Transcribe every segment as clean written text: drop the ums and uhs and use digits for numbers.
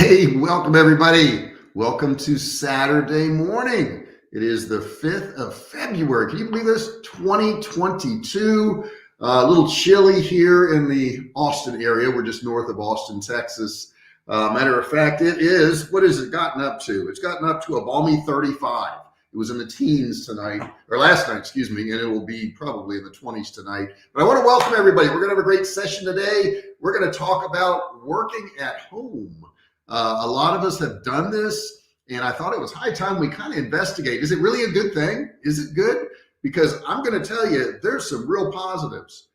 Hey, welcome everybody. Welcome to Saturday morning. It is the 5th of February. Can you believe this? 2022. A little chilly here in the Austin area. We're just north of Austin, Texas. Matter of fact, it is, what has it gotten up to? It's gotten up to a balmy 35. It was in the teens tonight, or last night, excuse me, and it will be probably in the 20s tonight. But I want to welcome everybody. We're going to have a great session today. We're going to talk about working at home. A lot of us have done this, and I thought it was high time we kind of investigate. Is it really a good thing? Is it good? Because I'm going to tell you, there's some real positives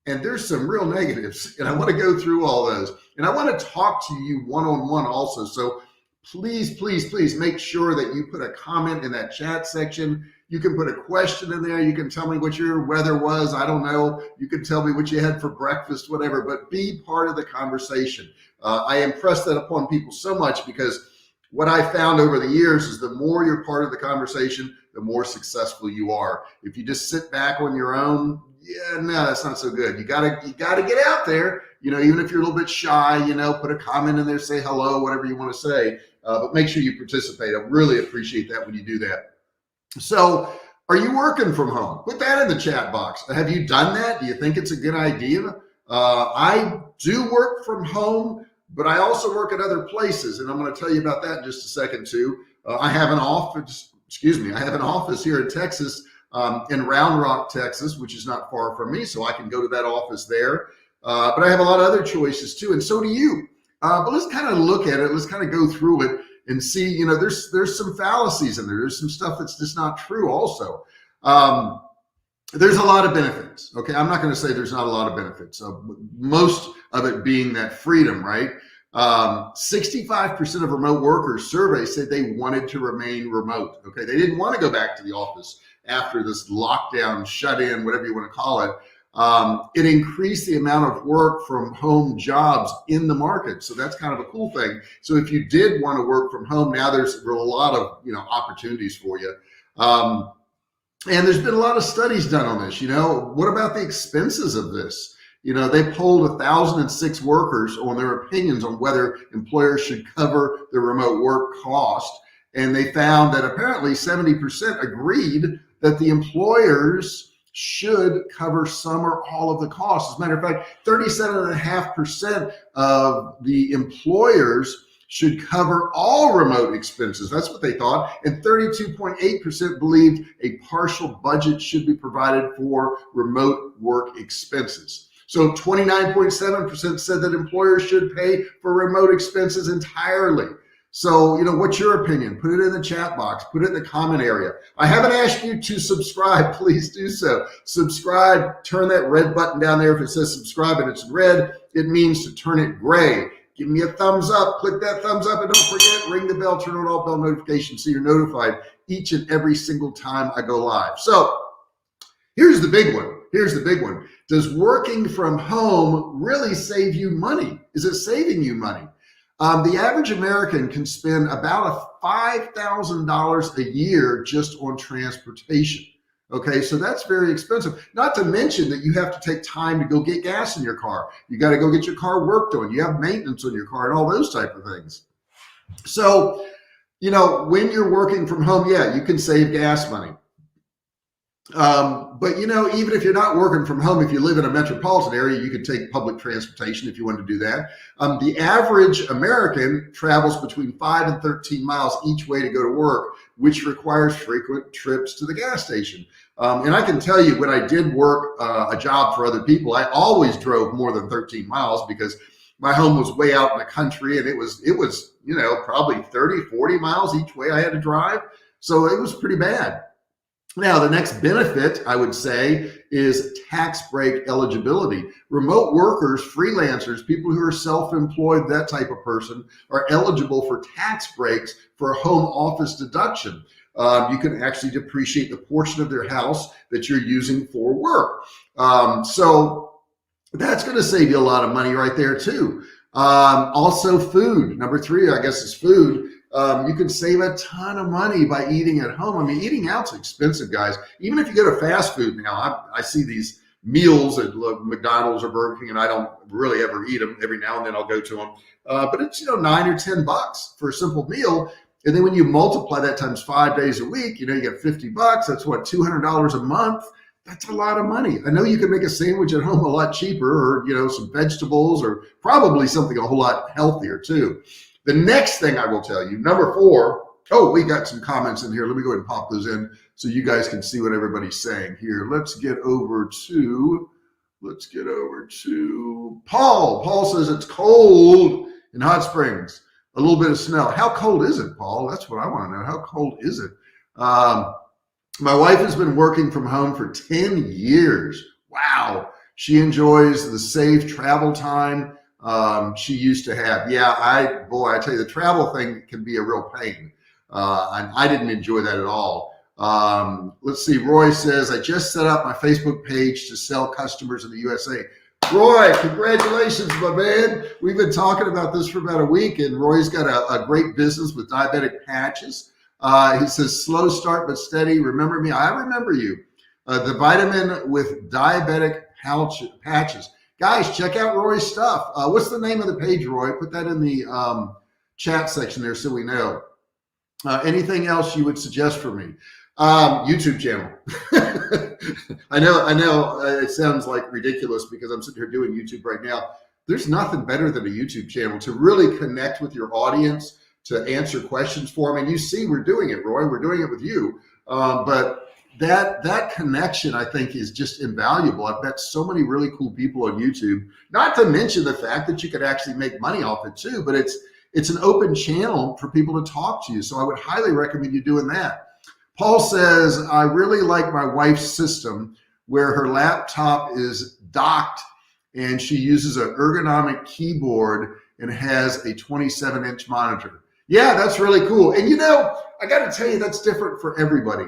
and there's some real negatives, and I want to go through all those. And I want to talk to you one-on-one also. So please, please, please make sure that you put a comment in that chat section. You can put a question in there. You can tell me what your weather was. I don't know. You can tell me what you had for breakfast, whatever, but be part of the conversation. I impress that upon people so much because what I found over the years is the more you're part of the conversation, the more successful you are. If you just sit back on your own, yeah, no, that's not so good. You gotta get out there, even if you're a little bit shy, put a comment in there, say hello, whatever you want to say, but make sure you participate. I really appreciate that when you do that. So are you working from home? Put that in the chat box. Have you done that? Do you think it's a good idea? I do work from home, but I also work at other places, and I'm going to tell you about that in just a second too. I have an office here in Texas, in Round Rock, Texas, which is not far from me, so I can go to that office there. But I have a lot of other choices too, and so do you. But let's kind of look at it. Let's kind of go through it and see. There's some fallacies in there. There's some stuff that's just not true. Also, there's a lot of benefits. Okay, I'm not going to say there's not a lot of benefits. Most of it being that freedom, right? 65% of remote workers surveyed said they wanted to remain remote. Okay, they didn't want to go back to the office after this lockdown, shut in, whatever you want to call it. It increased the amount of work from home jobs in the market. So that's kind of a cool thing. So if you did want to work from home, now there's a lot of opportunities for you. And there's been a lot of studies done on this. What about the expenses of this? They polled 1,006 workers on their opinions on whether employers should cover the remote work cost. And they found that apparently 70% agreed that the employers should cover some or all of the costs. As a matter of fact, 37.5% of the employers should cover all remote expenses. That's what they thought. And 32.8% believed a partial budget should be provided for remote work expenses. So 29.7% said that employers should pay for remote expenses entirely. So, what's your opinion? Put it in the chat box. Put it in the comment area. I haven't asked you to subscribe. Please do so. Subscribe. Turn that red button down there. If it says subscribe and it's red, it means to turn it gray. Give me a thumbs up. Click that thumbs up. And don't forget, ring the bell, turn on all bell notifications so you're notified each and every single time I go live. So here's the big one. Does working from home really save you money? Is it saving you money? The average American can spend about $5,000 a year just on transportation. Okay, so that's very expensive. Not to mention that you have to take time to go get gas in your car. You got to go get your car worked on. You have maintenance on your car and all those type of things. So, when you're working from home, yeah, you can save gas money. But even if you're not working from home, if you live in a metropolitan area, you could take public transportation if you want to do that. The average American travels between 5 and 13 miles each way to go to work, which requires frequent trips to the gas station. And I can tell you, when I did work a job for other people, I always drove more than 13 miles because my home was way out in the country, and it was probably 30, 40 miles each way I had to drive. So it was pretty bad. Now, the next benefit, I would say, is tax break eligibility. Remote workers, freelancers, people who are self-employed, that type of person, are eligible for tax breaks for a home office deduction. You can actually depreciate the portion of their house that you're using for work. So that's going to save you a lot of money right there too. Also food. Number 3, I guess, is food. You can save a ton of money by eating at home. I mean, eating out's expensive, guys. Even if you go to fast food now, I see these meals at McDonald's or Burger King, and I don't really ever eat them. Every now and then I'll go to them. But it's, $9 or $10 for a simple meal. And then when you multiply that times 5 days a week, you get $50. That's what, $200 a month. That's a lot of money. I know you can make a sandwich at home a lot cheaper, or, some vegetables, or probably something a whole lot healthier too. The next thing I will tell you, number 4, we got some comments in here. Let me go ahead and pop those in so you guys can see what everybody's saying here. Let's get over to Paul. Paul says it's cold in Hot Springs. A little bit of snow. How cold is it, Paul? That's what I want to know. How cold is it? My wife has been working from home for 10 years. Wow. She enjoys the safe travel time she used to have. Yeah, I tell you, the travel thing can be a real pain. And I didn't enjoy that at all. Let's see. Roy says, I just set up my Facebook page to sell customers in the USA. Roy, congratulations, my man. We've been talking about this for about a week, and Roy's got a great business with diabetic patches. He says, slow start but steady. Remember me? I remember you. The vitamin with diabetic patches. Guys, check out Roy's stuff. What's the name of the page, Roy? Put that in the chat section there so we know. Anything else you would suggest for me? YouTube channel. I know it sounds like ridiculous because I'm sitting here doing YouTube right now. There's nothing better than a YouTube channel to really connect with your audience, to answer questions for them. And you see, we're doing it, Roy. We're doing it with you. But that connection, I think, is just invaluable. I've met so many really cool people on YouTube, not to mention the fact that you could actually make money off it too, but it's an open channel for people to talk to you. So I would highly recommend you doing that. Paul says, I really like my wife's system where her laptop is docked and she uses an ergonomic keyboard and has a 27-inch monitor. Yeah, that's really cool. And I got to tell you, that's different for everybody.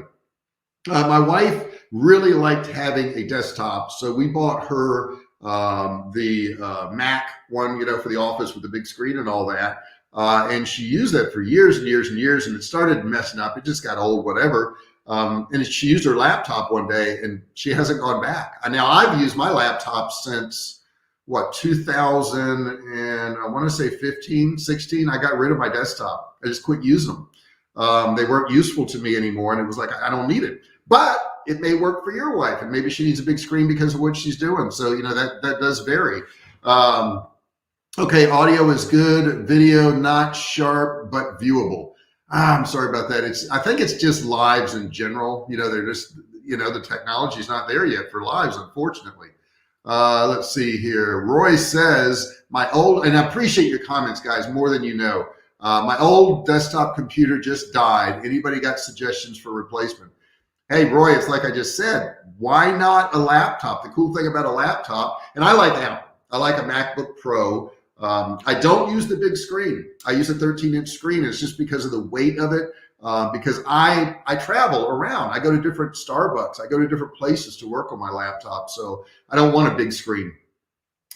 My wife really liked having a desktop, so we bought her the Mac one, for the office with the big screen and all that. And she used that for years and years and years, and it started messing up. It just got old, whatever. And she used her laptop one day, and she hasn't gone back. Now, I've used my laptop since, 2000, and I want to say 15, 16. I got rid of my desktop. I just quit using them. They weren't useful to me anymore, and it was like, I don't need it. But it may work for your wife, and maybe she needs a big screen because of what she's doing. So, that does vary. Okay, audio is good. Video, not sharp, but viewable. I'm sorry about that. I think it's just lives in general. They're just, the technology is not there yet for lives, unfortunately. Let's see here. Roy says, and I appreciate your comments, guys, more than you know. My old desktop computer just died. Anybody got suggestions for replacement? Hey, Roy, it's like I just said, why not a laptop? The cool thing about a laptop, and I like Apple. I like a MacBook Pro. I don't use the big screen. I use a 13-inch screen. It's just because of the weight of it. Because I travel around. I go to different Starbucks. I go to different places to work on my laptop. So I don't want a big screen.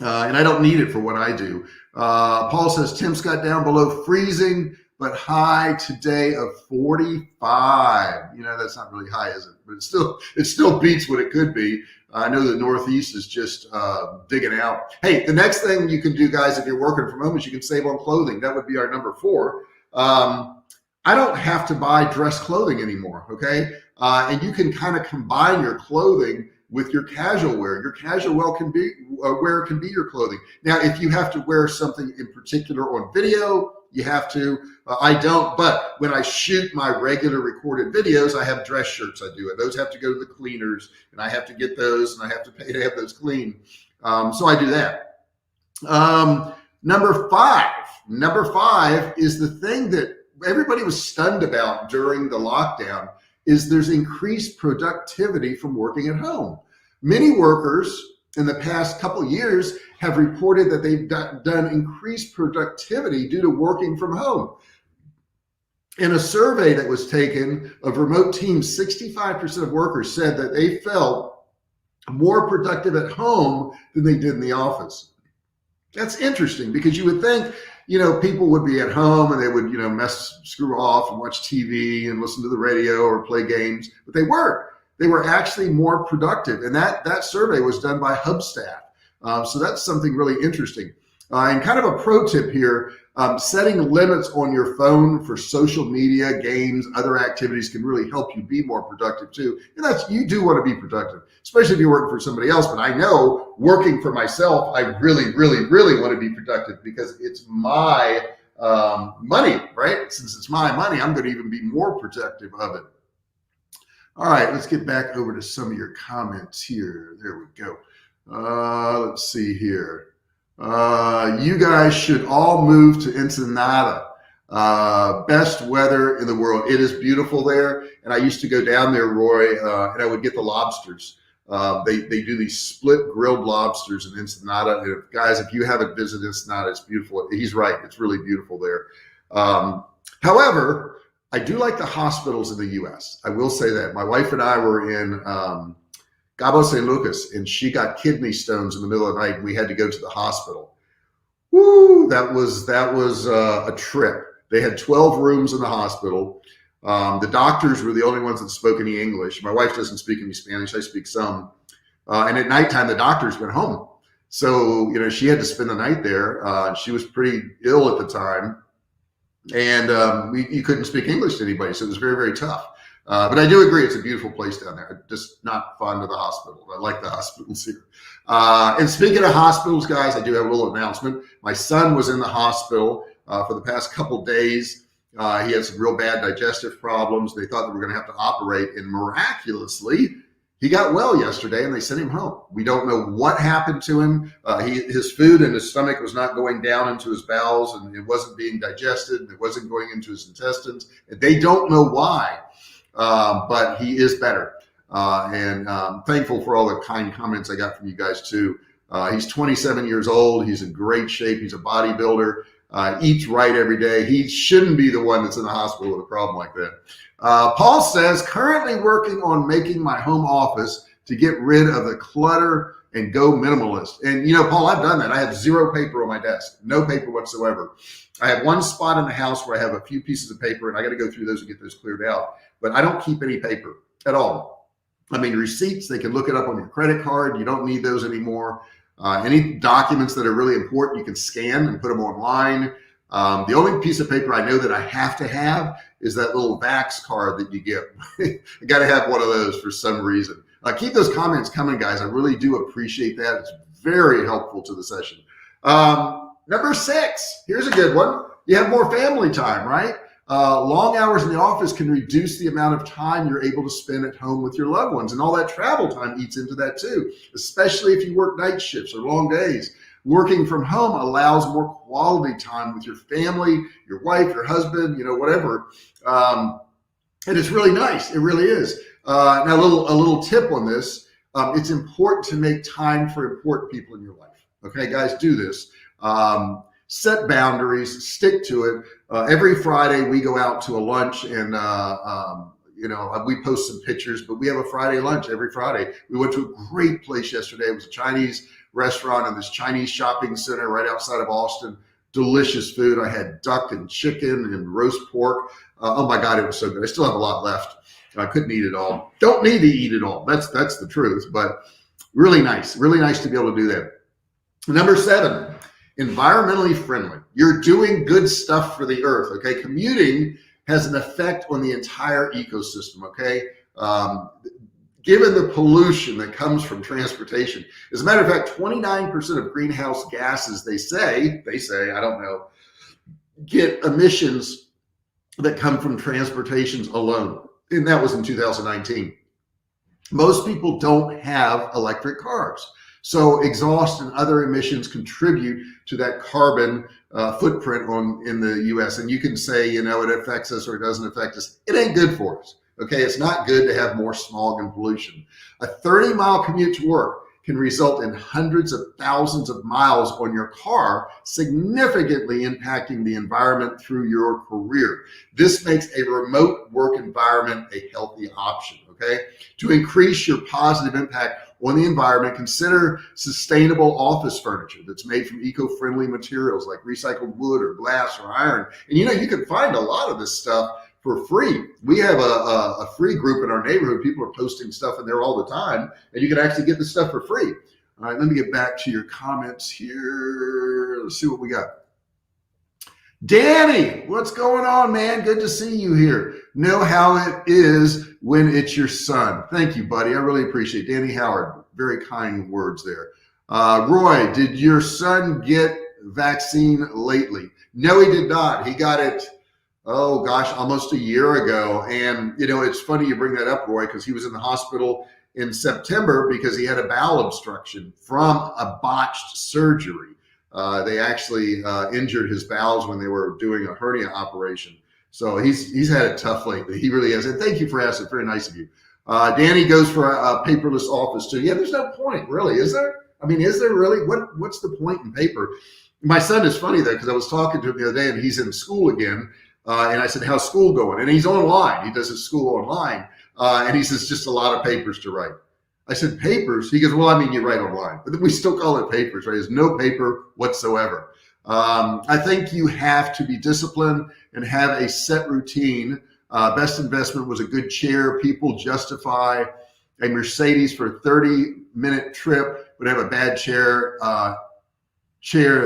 And I don't need it for what I do. Paul says, temps got down below freezing, but high today of 45. That's not really high, is it? But it still beats what it could be. I know the Northeast is just digging out. Hey, the next thing you can do, guys, if you're working from home, is you can save on clothing. That would be our number 4. I don't have to buy dress clothing anymore, okay? And you can kind of combine your clothing with your casual wear. Your casual wear can be your clothing. Now, if you have to wear something in particular on video, you have to. I don't, but when I shoot my regular recorded videos, I have dress shirts I do, and those have to go to the cleaners, and I have to get those, and I have to pay to have those cleaned. So I do that. Number five is the thing that everybody was stunned about during the lockdown, is there's increased productivity from working at home. Many workers in the past couple of years have reported that they've done increased productivity due to working from home. In a survey that was taken of remote teams, 65% of workers said that they felt more productive at home than they did in the office. That's interesting, because you would think, people would be at home and they would, screw off and watch TV and listen to the radio or play games, but they weren't. they were actually more productive. And that survey was done by Hubstaff. So that's something really interesting. And kind of a pro tip here, setting limits on your phone for social media, games, other activities can really help you be more productive too. And you do want to be productive, especially if you're working for somebody else. But I know working for myself, I really, really, really want to be productive because it's my money, right? Since it's my money, I'm going to even be more protective of it. All right, let's get back over to some of your comments here. There we go. Let's see here. You guys should all move to Ensenada. Best weather in the world. It is beautiful there. And I used to go down there, Roy, and I would get the lobsters. They do these split grilled lobsters in Ensenada. And guys, if you haven't visited Ensenada, it's beautiful. He's right. It's really beautiful there. However, I do like the hospitals in the U.S. I will say that. My wife and I were in Cabo San Lucas, and she got kidney stones in the middle of the night. And we had to go to the hospital. Woo! That was a trip. They had 12 rooms in the hospital. The doctors were the only ones that spoke any English. My wife doesn't speak any Spanish. I speak some. And at nighttime, the doctors went home. So, she had to spend the night there. She was pretty ill at the time. And you couldn't speak English to anybody. So it was very, very tough. But I do agree, it's a beautiful place down there. Just not fond of the hospital. I like the hospitals here. And speaking of hospitals, guys, I do have a little announcement. My son was in the hospital for the past couple days. He had some real bad digestive problems. They thought they were going to have to operate, and miraculously, he got well yesterday, and they sent him home. We don't know what happened to him. His food in his stomach was not going down into his bowels, and it wasn't being digested, and it wasn't going into his intestines. And they don't know why. But he is better. And thankful for all the kind comments I got from you guys too. He's 27 years old. He's in great shape. He's a bodybuilder, eats right every day. He shouldn't be the one that's in the hospital with a problem like that. Paul says, currently working on making my home office to get rid of the clutter and go minimalist. And Paul, I've done that. I have zero paper on my desk, no paper whatsoever. I have one spot in the house where I have a few pieces of paper, and I got to go through those and get those cleared out. But I don't keep any paper at all. I mean, receipts, they can look it up on your credit card. You don't need those anymore. Any documents that are really important, you can scan and put them online. The only piece of paper I know that I have to have is that little Vax card that you get. I got to have one of those for some reason. Keep those comments coming, guys. I really do appreciate that. It's very helpful to the session. Number 6, here's a good one. You have more family time, right? Long hours in the office can reduce the amount of time you're able to spend at home with your loved ones. And all that travel time eats into that too, especially if you work night shifts or long days. Working from home allows more quality time with your family, your wife, your husband, whatever. And it's really nice. It really is. Now, a little tip on this. It's important to make time for important people in your life. Okay, guys, do this. Set boundaries, stick to it. Every Friday we go out to a lunch and, we post some pictures, but we have a Friday lunch every Friday. We went to a great place yesterday. It was a Chinese restaurant in this Chinese shopping center right outside of Austin. Delicious food. I had duck and chicken and roast pork. Oh my God, it was so good. I still have a lot left. I couldn't eat it all. Don't need to eat it all. That's the truth, but really nice to be able to do that. Number 7. Environmentally friendly. You're doing good stuff for the earth, okay? Commuting has an effect on the entire ecosystem, okay? Given the pollution that comes from transportation. As a matter of fact, 29% of greenhouse gases, they say, I don't know, get emissions that come from transportations alone. And that was in 2019. Most people don't have electric cars. So exhaust and other emissions contribute to that carbon footprint in the U.S. And you can say, it affects us or it doesn't affect us. It ain't good for us. Okay, it's not good to have more smog and pollution. A 30-mile commute to work can result in hundreds of thousands of miles on your car, significantly impacting the environment through your career. This makes a remote work environment a healthy option, okay? To increase your positive impact on the environment, consider sustainable office furniture that's made from eco-friendly materials like recycled wood or glass or iron. And you can find a lot of this stuff for free. We have a free group in our neighborhood. People are posting stuff in there all the time, and you can actually get the stuff for free. All right, let me get back to your comments here. Let's see what we got. Danny, what's going on, man? Good to see you here. Know how it is when it's your son. Thank you, buddy. I really appreciate it. Danny Howard, very kind words there. Roy, did your son get vaccine lately? No, he did not. He got it, oh gosh, almost a year ago. And, you know, it's funny you bring that up, Roy, because he was in the hospital in September because he had a bowel obstruction from a botched surgery. They actually injured his bowels when they were doing a hernia operation. So he's had it tough lately. He really has. And thank you for asking. Very nice of you. Danny goes for a paperless office too. Yeah, there's no point really, is there? I mean, is there really? What's the point in paper? My son is funny though, because I was talking to him the other day and he's in school again. And I said, how's school going? And he's online. He does his school online. And he says, just a lot of papers to write. I said, papers? He goes, well, I mean, you write online, but we still call it papers, right? There's no paper whatsoever. I think you have to be disciplined and have a set routine. Best investment was a good chair. People justify a Mercedes for a 30-minute trip, but have a bad chair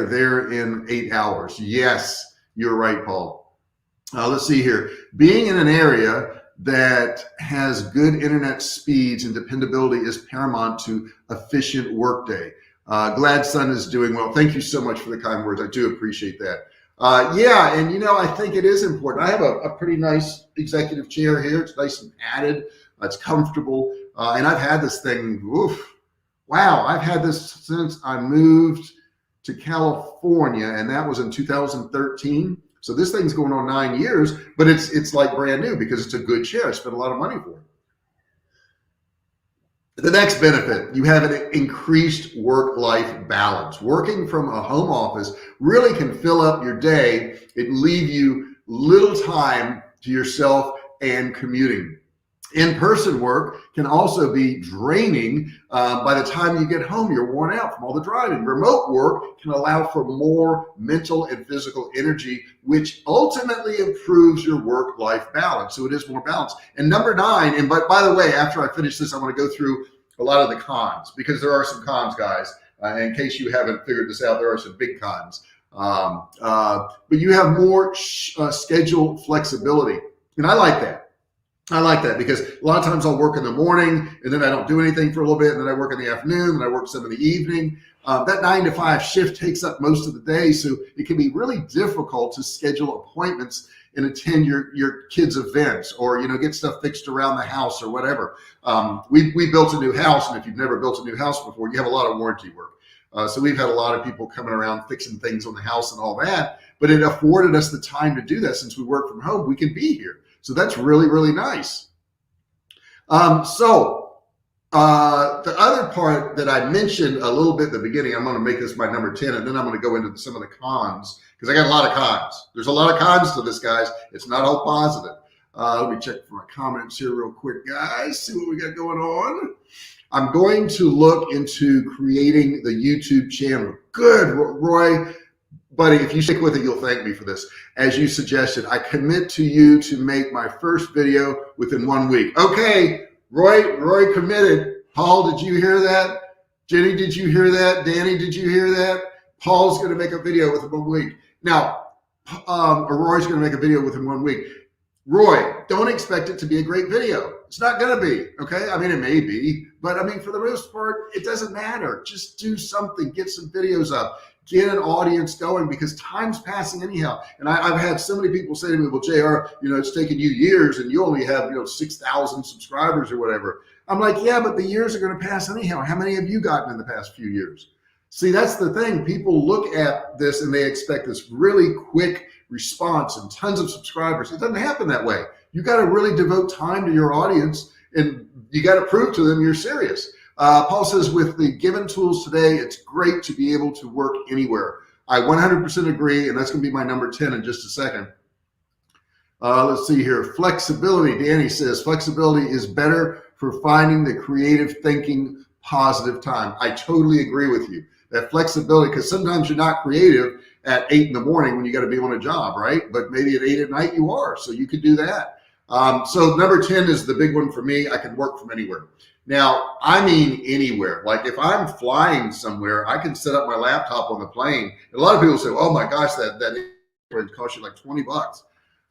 there in 8 hours. Yes, you're right, Paul. Let's see here. Being in an area that has good internet speeds and dependability is paramount to efficient workday. Glad son is doing well. Thank you so much for the kind words. I do appreciate that. Yeah, and you know, I think it is important. I have a pretty nice executive chair here. It's nice and padded. It's comfortable. And I've had this thing, wow, I've had this since I moved to California, and that was in 2013. So this thing's going on 9 years, but it's like brand new because it's a good chair. I spent a lot of money for it. The next benefit, you have an increased work-life balance. Working from a home office really can fill up your day and leave you little time to yourself and commuting. In-person work can also be draining. By the time you get home, you're worn out from all the driving. Remote work can allow for more mental and physical energy, which ultimately improves your work-life balance. So it is more balanced. And number 9, and by the way, after I finish this, I want to go through a lot of the cons, because there are some cons, guys. In case you haven't figured this out, there are some big cons. But you have more schedule flexibility. And I like that. I like that because a lot of times I'll work in the morning and then I don't do anything for a little bit, and then I work in the afternoon and I work some in the evening. That 9 to 5 shift takes up most of the day, so it can be really difficult to schedule appointments and attend your kids' events, or get stuff fixed around the house or whatever. We built a new house, and if you've never built a new house before, you have a lot of warranty work. So we've had a lot of people coming around fixing things on the house and all that, but it afforded us the time to do that. Since we work from home, we can be here. So that's really, really nice. The other part that I mentioned a little bit at the beginning, I'm going to make this my number 10, and then I'm going to go into some of the cons, because I got a lot of cons. There's a lot of cons to this, guys. It's not all positive. Let me check for my comments here real quick, guys, see what we got going on. I'm going to look into creating the YouTube channel. Good, Roy. Buddy, if you stick with it, you'll thank me for this. As you suggested, I commit to you to make my first video within 1 week. Okay, Roy committed. Paul, did you hear that? Jenny, did you hear that? Danny, did you hear that? Paul's going to make a video within 1 week. Now, Roy's going to make a video within 1 week. Roy, don't expect it to be a great video. It's not going to be, okay? I mean, it may be, but I mean, for the most part, it doesn't matter. Just do something, get some videos up, get an audience going, because time's passing anyhow. And I've had so many people say to me, well, JR, it's taken you years and you only have, 6,000 subscribers or whatever. I'm like, yeah, but the years are going to pass anyhow. How many have you gotten in the past few years? See, that's the thing. People look at this and they expect this really quick response and tons of subscribers. It doesn't happen that way. You got to really devote time to your audience, and you got to prove to them you're serious. Paul says, with the given tools today, it's great to be able to work anywhere. I 100% agree, and that's going to be my number 10 in just a second. Let's see here. Flexibility. Danny says, flexibility is better for finding the creative thinking, positive time. I totally agree with you. That flexibility, because sometimes you're not creative at 8 in the morning when you got to be on a job, right? But maybe at 8 at night you are, so you could do that. So number 10 is the big one for me. I can work from anywhere. Now, I mean anywhere. Like if I'm flying somewhere, I can set up my laptop on the plane. And a lot of people say, oh my gosh, that costs you like $20.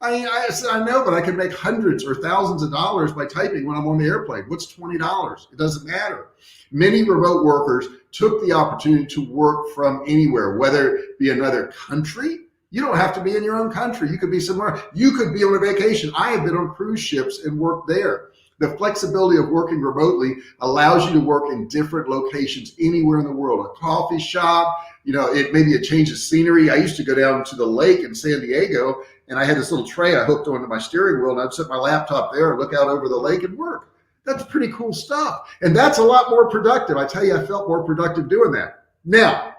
I said, I know, but I can make hundreds or thousands of dollars by typing when I'm on the airplane. What's $20? It doesn't matter. Many remote workers took the opportunity to work from anywhere, whether it be another country. You don't have to be in your own country. You could be somewhere. You could be on a vacation. I have been on cruise ships and worked there. The flexibility of working remotely allows you to work in different locations anywhere in the world. A coffee shop, it may be a change of scenery. I used to go down to the lake in San Diego, and I had this little tray I hooked onto my steering wheel, and I'd set my laptop there and look out over the lake and work. That's pretty cool stuff. And that's a lot more productive. I tell you, I felt more productive doing that. Now,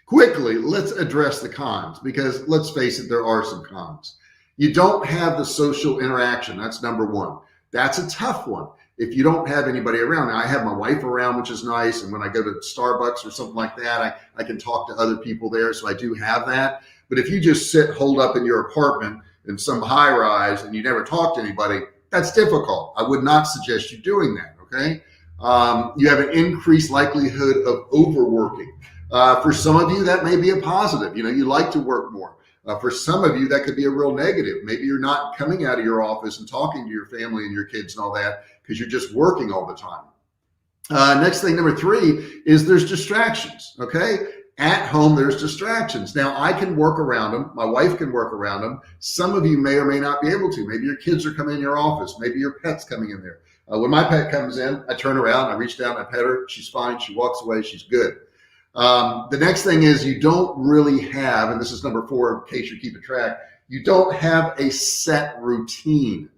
quickly, let's address the cons, because let's face it, there are some cons. You don't have the social interaction. That's number one. That's a tough one if you don't have anybody around. Now, I have my wife around, which is nice. And when I go to Starbucks or something like that, I can talk to other people there. So I do have that. But if you just sit holed up in your apartment in some high rise and you never talk to anybody, that's difficult. I would not suggest you doing that, okay? You have an increased likelihood of overworking. For some of you, that may be a positive. You like to work more. For some of you, that could be a real negative. Maybe you're not coming out of your office and talking to your family and your kids and all that because you're just working all the time. Next thing, number 3, is there's distractions, okay? At home, there's distractions. Now, I can work around them. My wife can work around them. Some of you may or may not be able to. Maybe your kids are coming in your office. Maybe your pet's coming in there. When my pet comes in, I turn around, I reach down, I pet her. She's fine. She walks away. She's good. The next thing is you don't really have, and this is number 4 in case you're keeping track, you don't have a set routine.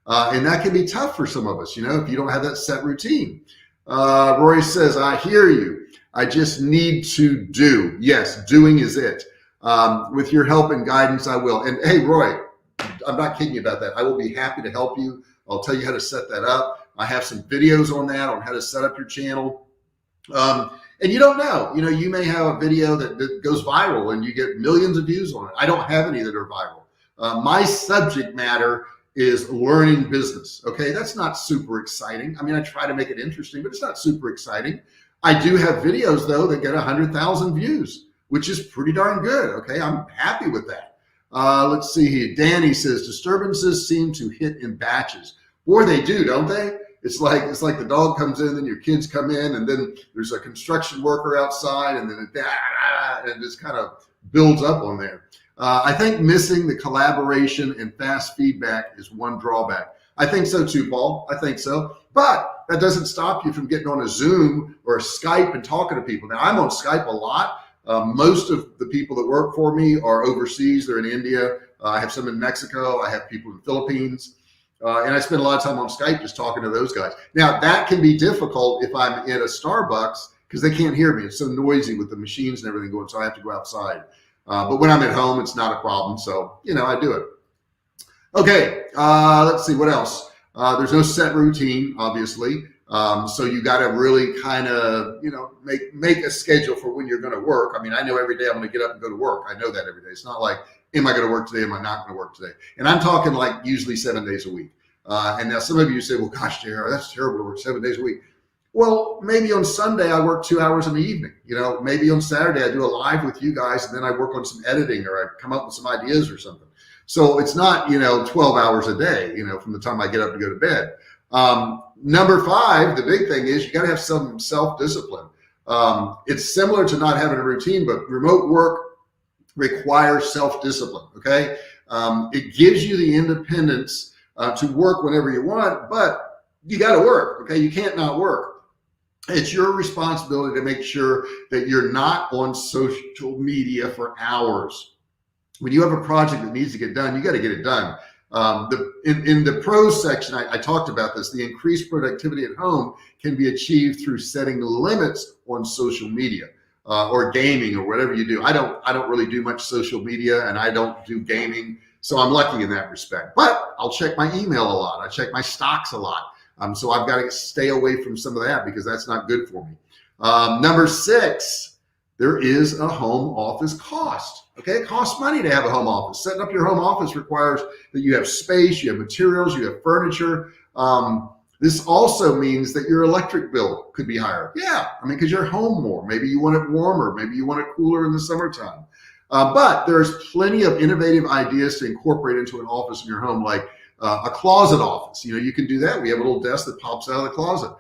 And that can be tough for some of us, if you don't have that set routine. Roy says, I hear you. I just need to do. Yes, doing is it. With your help and guidance, I will. And hey, Roy, I'm not kidding you about that. I will be happy to help you. I'll tell you how to set that up. I have some videos on that, on how to set up your channel. And you don't know, you may have a video that goes viral and you get millions of views on it. I don't have any that are viral. My subject matter is learning business. Okay. That's not super exciting. I mean, I try to make it interesting, but it's not super exciting. I do have videos though that get 100,000 views, which is pretty darn good. Okay. I'm happy with that. Let's see here. Danny says disturbances seem to hit in batches. Boy, they do, don't they? It's like the dog comes in, then your kids come in, and then there's a construction worker outside, and then it just kind of builds up on there. I think missing the collaboration and fast feedback is one drawback. I think so too, Paul. I think so. But that doesn't stop you from getting on a Zoom or a Skype and talking to people. Now, I'm on Skype a lot. Most of the people that work for me are overseas. They're in India. I have some in Mexico. I have people in the Philippines. And I spend a lot of time on Skype just talking to those guys. Now, that can be difficult if I'm at a Starbucks because they can't hear me. It's so noisy with the machines and everything going, so I have to go outside. But when I'm at home, it's not a problem. So, I do it. Okay, let's see, what else? There's no set routine, obviously. So you got to really kind of, make a schedule for when you're going to work. I mean, I know every day I'm going to get up and go to work. I know that every day. It's not like, am I going to work today? Am I not going to work today? And I'm talking like usually 7 days a week. And now some of you say, well, gosh, JR, that's terrible to work 7 days a week. Well, maybe on Sunday I work 2 hours in the evening. Maybe on Saturday I do a live with you guys and then I work on some editing or I come up with some ideas or something. So it's not, 12 hours a day, from the time I get up to go to bed. Number 5, the big thing is you got to have some self-discipline. It's similar to not having a routine, but remote work requires self-discipline. Okay. It gives you the independence to work whenever you want, but you got to work. Okay. You can't not work. It's your responsibility to make sure that you're not on social media for hours. When you have a project that needs to get done, you got to get it done. In the pros section, I talked about this. The increased productivity at home can be achieved through setting limits on social media or gaming or whatever you do. I don't really do much social media and I don't do gaming. So I'm lucky in that respect, but I'll check my email a lot. I check my stocks a lot. So I've got to stay away from some of that because that's not good for me. Number 6, there is a home office cost. Okay, it costs money to have a home office. Setting up your home office requires that you have space, you have materials, you have furniture. This also means that your electric bill could be higher. Yeah, I mean, because you're home more. Maybe you want it warmer. Maybe you want it cooler in the summertime. But there's plenty of innovative ideas to incorporate into an office in your home, like a closet office. You can do that. We have a little desk that pops out of the closet.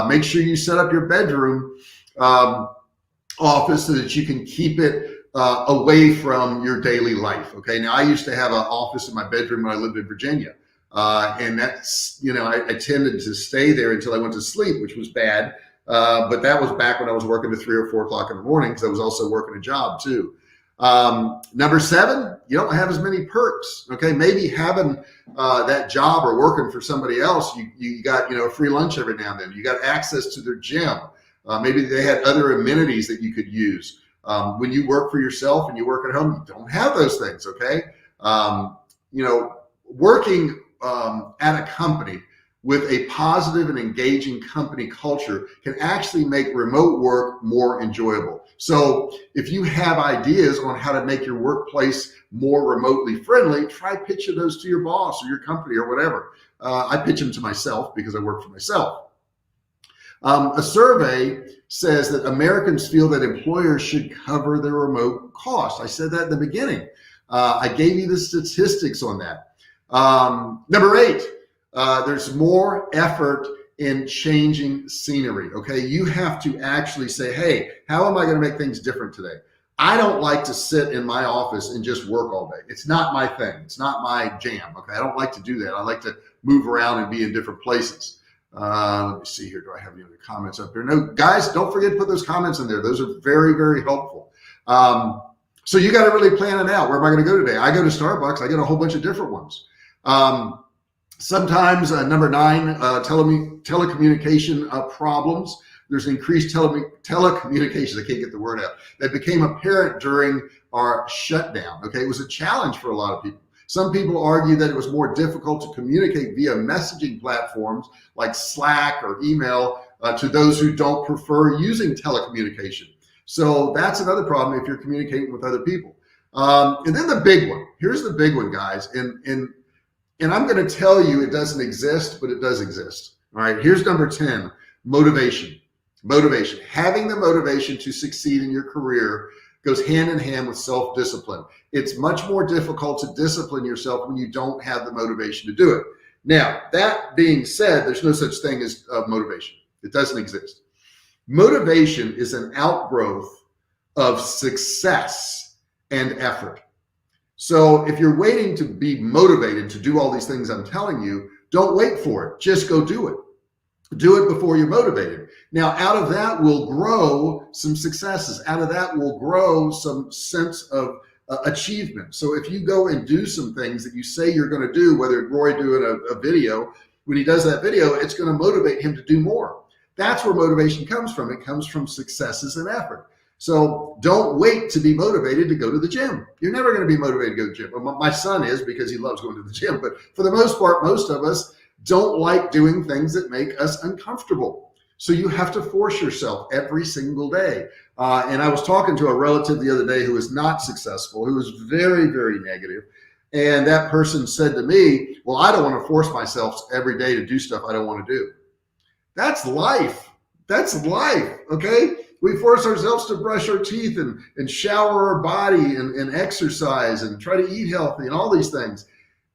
Make sure you set up your bedroom office so that you can keep it away from your daily life. Okay. Now, I used to have an office in my bedroom when I lived in Virginia. And that's, I tended to stay there until I went to sleep, which was bad. But that was back when I was working to 3 or 4 o'clock in the morning, because I was also working a job too. Number 7, you don't have as many perks. Okay. Maybe having that job or working for somebody else, you got, a free lunch every now and then. You got access to their gym. Maybe they had other amenities that you could use. When you work for yourself and you work at home, you don't have those things. Okay. Working at a company with a positive and engaging company culture can actually make remote work more enjoyable. So if you have ideas on how to make your workplace more remotely friendly, try pitching those to your boss or your company or whatever. I pitch them to myself because I work for myself. A survey says that Americans feel that employers should cover their remote costs. I said that in the beginning. I gave you the statistics on that. Number 8, there's more effort in changing scenery. Okay, you have to actually say, hey, how am I going to make things different today? I don't like to sit in my office and just work all day. It's not my thing. It's not my jam. Okay, I don't like to do that. I like to move around and be in different places. Let me see here. Do I have any other comments up there? No, guys, don't forget to put those comments in there. Those are very, very helpful. So you got to really plan it out. Where am I going to go today? I go to Starbucks. I get a whole bunch of different ones. Sometimes number 9, telecommunication problems. There's increased telecommunications. I can't get the word out. That became apparent during our shutdown. Okay, it was a challenge for a lot of people. Some people argue that it was more difficult to communicate via messaging platforms like Slack or email to those who don't prefer using telecommunication. So that's another problem if you're communicating with other people. And then the big one. Here's the big one, guys. And I'm going to tell you it doesn't exist, but it does exist. All right. Here's number 10, motivation. Motivation. Having the motivation to succeed in your career goes hand in hand with self-discipline. It's much more difficult to discipline yourself when you don't have the motivation to do it. Now, that being said, there's no such thing as motivation. It doesn't exist. Motivation is an outgrowth of success and effort. So if you're waiting to be motivated to do all these things I'm telling you, don't wait for it. Just go do it. Do it before you're motivated. Now, out of that will grow some successes. Out of that will grow some sense of achievement. So if you go and do some things that you say you're going to do, whether Roy doing a video, when he does that video, it's going to motivate him to do more. That's where motivation comes from. It comes from successes and effort. So don't wait to be motivated to go to the gym. You're never going to be motivated to go to the gym. Well, my son is, because he loves going to the gym. But for the most part, most of us don't like doing things that make us uncomfortable. So you have to force yourself every single day. And I was talking to a relative the other day who was not successful, who was very, very negative. And that person said to me, well, I don't want to force myself every day to do stuff I don't want to do. That's life. That's life. Okay. We force ourselves to brush our teeth and shower our body and exercise and try to eat healthy and all these things.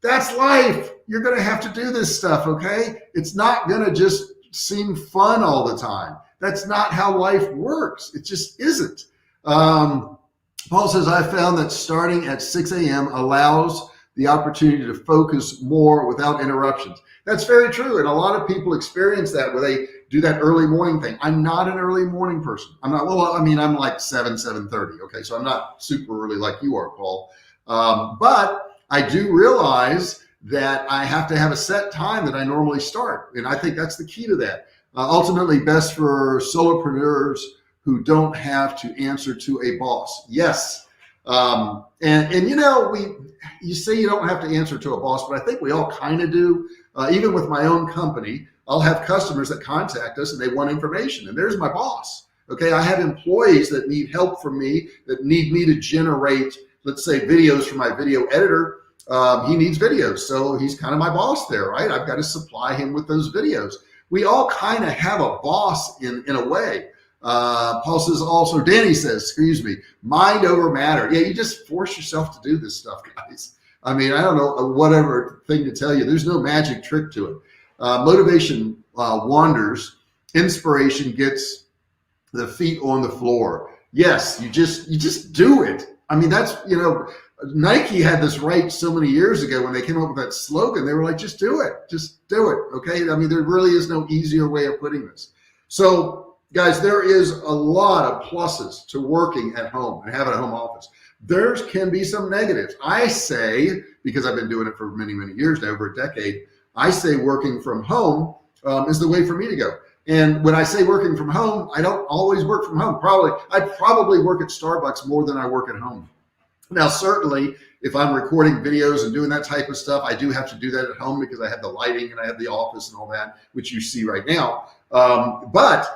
That's life. You're going to have to do this stuff, okay? It's not going to just seem fun all the time. That's not how life works. It just isn't. Paul says, I found that starting at 6 a.m. allows the opportunity to focus more without interruptions. That's very true. And a lot of people experience that where they do that early morning thing. I'm not an early morning person. I'm not, well, I mean, I'm like 7:30. Okay. So I'm not super early like you are, Paul. But I do realize that I have to have a set time that I normally start. And I think that's the key to that. Ultimately best for solopreneurs who don't have to answer to a boss. Yes. And you know, you say you don't have to answer to a boss, but I think we all kind of do. Even with my own company, I'll have customers that contact us and they want information, and there's my boss. Okay, I have employees that need help from me, that need me to generate, let's say, videos for my video editor. He needs videos, so he's kind of my boss there, right? I've got to supply him with those videos. We all kind of have a boss in a way. Paul says also, Danny says, excuse me, mind over matter. Yeah, you just force yourself to do this stuff, guys. I mean, I don't know whatever thing to tell you. There's no magic trick to it. Motivation wanders. Inspiration gets the feet on the floor. Yes, you just do it. I mean, that's, Nike had this right so many years ago when they came up with that slogan. They were like, just do it. Just do it. Okay. I mean, there really is no easier way of putting this. So guys, there is a lot of pluses to working at home and having a home office. There can be some negatives. I say, because I've been doing it for many, many years now, over a decade, I say working from home is the way for me to go. And when I say working from home, I don't always work from home. I probably work at Starbucks more than I work at home. Now, certainly, if I'm recording videos and doing that type of stuff, I do have to do that at home because I have the lighting and I have the office and all that, which you see right now. But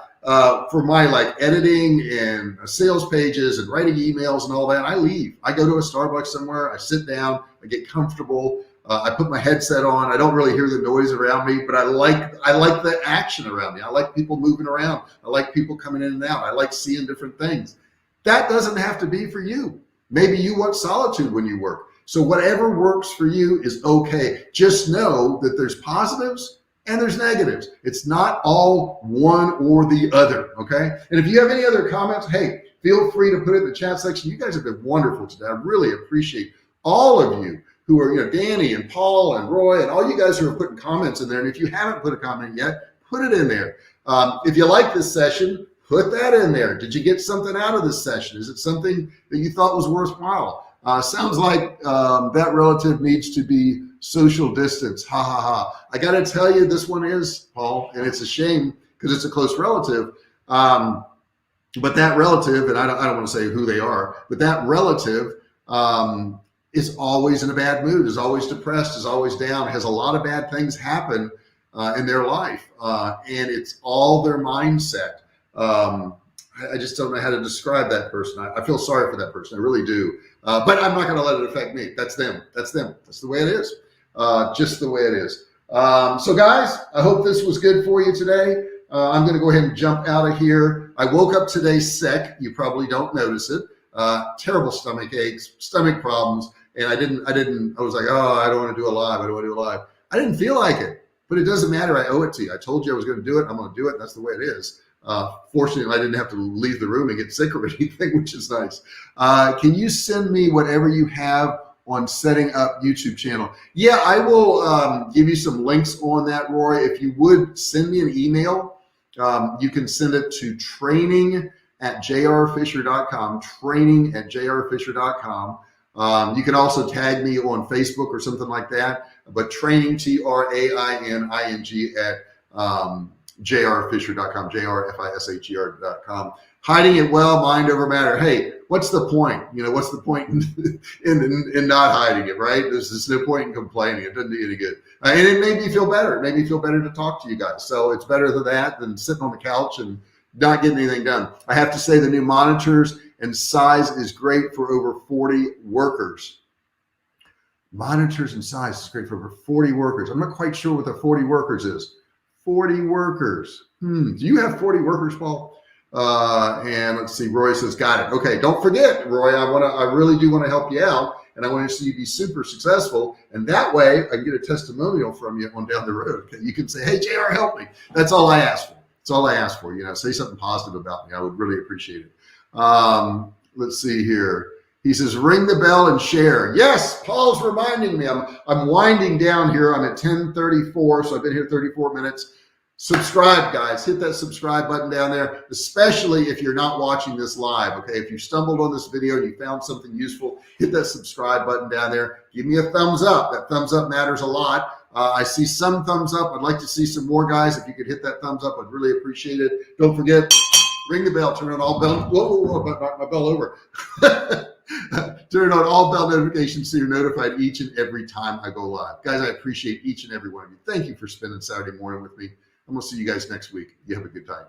for my editing and sales pages and writing emails and all that, I leave. I go to a Starbucks somewhere, I sit down, I get comfortable. I put my headset on. I don't really hear the noise around me, but I like the action around me. I like people moving around. I like people coming in and out. I like seeing different things. That doesn't have to be for you. Maybe you want solitude when you work. So whatever works for you is okay. Just know that there's positives and there's negatives. It's not all one or the other, okay? And if you have any other comments, hey, feel free to put it in the chat section. You guys have been wonderful today. I really appreciate all of you who are, Danny and Paul and Roy and all you guys who are putting comments in there. And if you haven't put a comment yet, put it in there. If you like this session, put that in there. Did you get something out of this session? Is it something that you thought was worthwhile? Sounds like that relative needs to be social distance. Ha ha ha. I got to tell you, this one is, Paul, and it's a shame because it's a close relative. But that relative, and I don't want to say who they are, but that relative is always in a bad mood, is always depressed, is always down, has a lot of bad things happen in their life. And it's all their mindset. I just don't know how to describe that person. I feel sorry for that person. I really do. But I'm not going to let it affect me. That's them. That's them. That's the way it is. Just the way it is. So guys, I hope this was good for you today. I'm going to go ahead and jump out of here. I woke up today sick. You probably don't notice it. Terrible stomach aches, stomach problems. And I was like, oh, I don't want to do a live. I don't want to do a live. I didn't feel like it, but it doesn't matter. I owe it to you. I told you I was going to do it. I'm going to do it. That's the way it is. Fortunately, I didn't have to leave the room and get sick or anything, which is nice. Can you send me whatever you have on setting up YouTube channel? Yeah, I will give you some links on that, Roy. If you would send me an email, you can send it to training@jrfisher.com, training@jrfisher.com. You can also tag me on Facebook or something like that, but training, TRAINING at jrfisher.com, jrfisher.com. Hiding it well, mind over matter. Hey, what's the point? What's the point in not hiding it, right? There's no point in complaining. It doesn't do you any good. And it made me feel better. It made me feel better to talk to you guys. So it's better than that than sitting on the couch and not getting anything done. I have to say the new monitors and size is great for over 40 workers. Monitors and size is great for over 40 workers. I'm not quite sure what the 40 workers is. 40 workers. Do you have 40 workers, Paul? And let's see, Roy says, got it. Okay, don't forget, Roy, I really do want to help you out, and I want to see you be super successful. And that way I can get a testimonial from you on down the road. Okay? You can say, hey, JR, help me. That's all I ask for. That's all I ask for. Say something positive about me. I would really appreciate it. Let's see here. He says, ring the bell and share. Yes, Paul's reminding me. I'm winding down here. I'm at 10:34, so I've been here 34 minutes. Subscribe, guys. Hit that subscribe button down there, especially if you're not watching this live, okay? If you stumbled on this video and you found something useful, hit that subscribe button down there. Give me a thumbs up. That thumbs up matters a lot. I see some thumbs up. I'd like to see some more, guys. If you could hit that thumbs up, I'd really appreciate it. Don't forget, ring the bell, turn on all bell. Whoa, knock my bell over. Turn on all bell notifications so you're notified each and every time I go live. Guys, I appreciate each and every one of you. Thank you for spending Saturday morning with me. I'm going to see you guys next week. You have a good time.